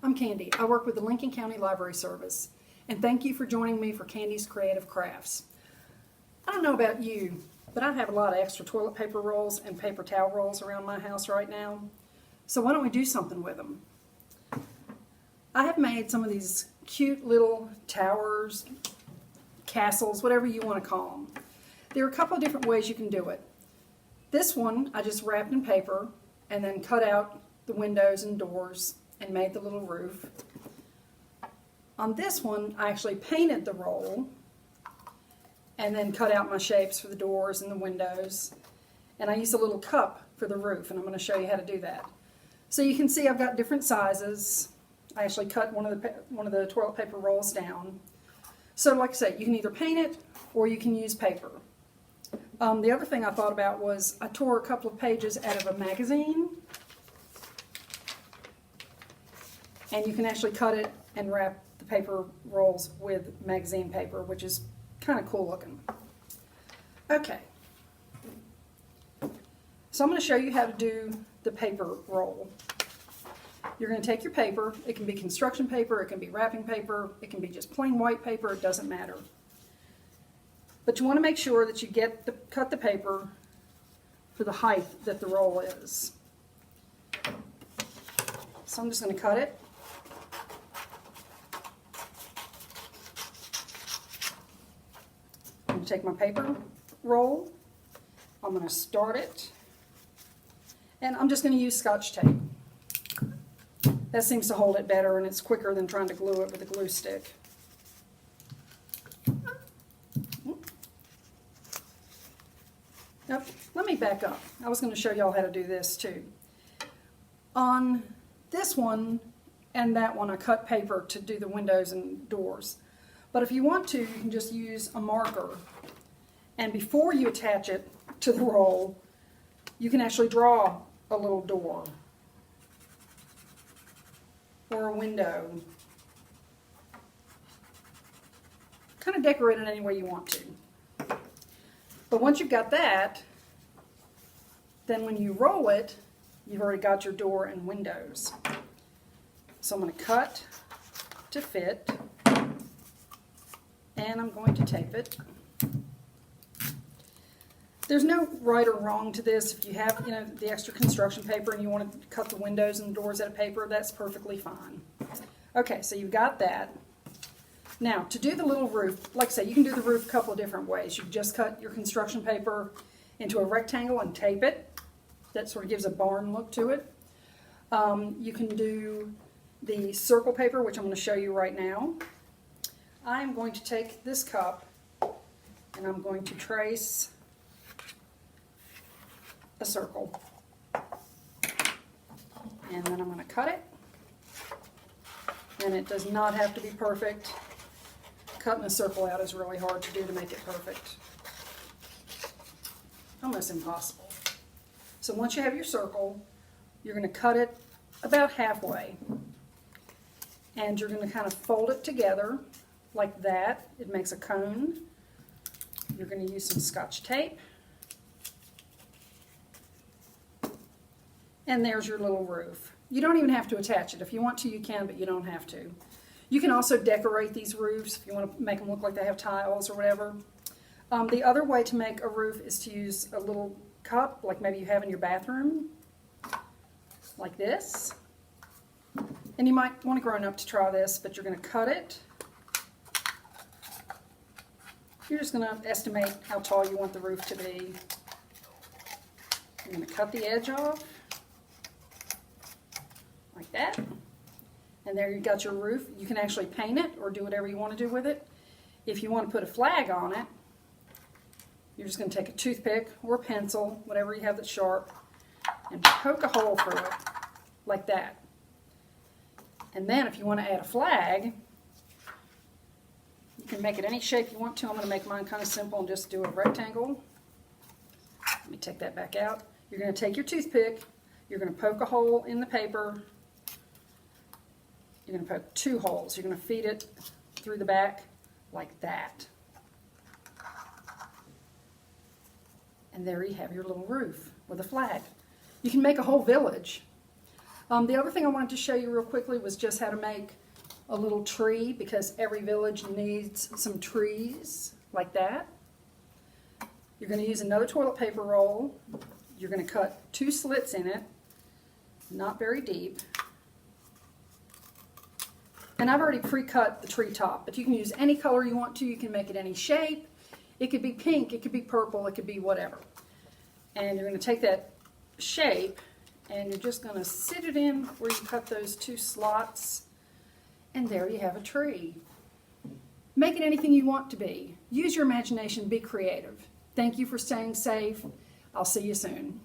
I'm Candy. I work with the Lincoln County Library Service, and thank you for joining me for Candy's Creative Crafts. I don't know about you, but I have a lot of extra toilet paper rolls and paper towel rolls around my house right now, so why don't we do something with them? I have made some of these cute little towers, castles, whatever you want to call them. There are a couple of different ways you can do it. This one I just wrapped in paper and then cut out the windows and doors and made the little roof. On this one, I actually painted the roll and then cut out my shapes for the doors and the windows. And I used a little cup for the roof, and I'm going to show you how to do that. So you can see I've got different sizes. I actually cut one of the toilet paper rolls down. So like I say, you can either paint it or you can use paper. The other thing I thought about was I tore a couple of pages out of a magazine. And you can actually cut it and wrap the paper rolls with magazine paper, which is kind of cool looking. Okay. So I'm going to show you how to do the paper roll. You're going to take your paper. It can be construction paper, it can be wrapping paper, it can be just plain white paper, it doesn't matter. But you want to make sure that you cut the paper for the height that the roll is. So I'm just going to cut it. I'm going to take my paper roll, I'm going to start it, and I'm just going to use Scotch tape. That seems to hold it better, and it's quicker than trying to glue it with a glue stick. Now, let me back up. I was going to show y'all how to do this too. On this one and that one, I cut paper to do the windows and doors. But if you want to, you can just use a marker. And before you attach it to the roll, you can actually draw a little door or a window. Kind of decorate it any way you want to. But once you've got that, then when you roll it, you've already got your door and windows. So I'm going to cut to fit, and I'm going to tape it. There's no right or wrong to this. If you have, the extra construction paper and you want to cut the windows and doors out of paper, that's perfectly fine. Okay, so you've got that. Now, to do the little roof, like I say, you can do the roof a couple of different ways. You just cut your construction paper into a rectangle and tape it. That sort of gives a barn look to it. You can do the circle paper, which I'm going to show you right now. I'm going to take this cup and I'm going to trace a circle. And then I'm going to cut it. And it does not have to be perfect. Cutting a circle out is really hard to do to make it perfect. Almost impossible. So once you have your circle, you're going to cut it about halfway. And you're going to kind of fold it together like that. It makes a cone. You're going to use some Scotch tape. And there's your little roof. You don't even have to attach it. If you want to, you can, but you don't have to. You can also decorate these roofs if you want to make them look like they have tiles or whatever. The other way to make a roof is to use a little cup, like maybe you have in your bathroom, like this. And you might want a grown-up to try this, but you're going to cut it. You're just going to estimate how tall you want the roof to be. You're going to cut the edge off, like that. And there you've got your roof. You can actually paint it or do whatever you want to do with it. If you want to put a flag on it, you're just going to take a toothpick or a pencil, whatever you have that's sharp, and poke a hole through it, like that. And then if you want to add a flag, you can make it any shape you want to. I'm going to make mine kind of simple and just do a rectangle. Let me take that back out. You're going to take your toothpick, you're going to poke a hole in the paper. You're going to poke two holes. You're going to feed it through the back like that. And there you have your little roof with a flag. You can make a whole village. The other thing I wanted to show you real quickly was just how to make a little tree, because every village needs some trees like that. You're going to use another toilet paper roll. You're going to cut 2 slits in it, not very deep. And I've already pre-cut the tree top, but you can use any color you want to. You can make it any shape. It could be pink, it could be purple, it could be whatever. And you're going to take that shape and you're just going to sit it in where you cut those 2 slots, and there you have a tree. Make it anything you want to be. Use your imagination, be creative. Thank you for staying safe. I'll see you soon.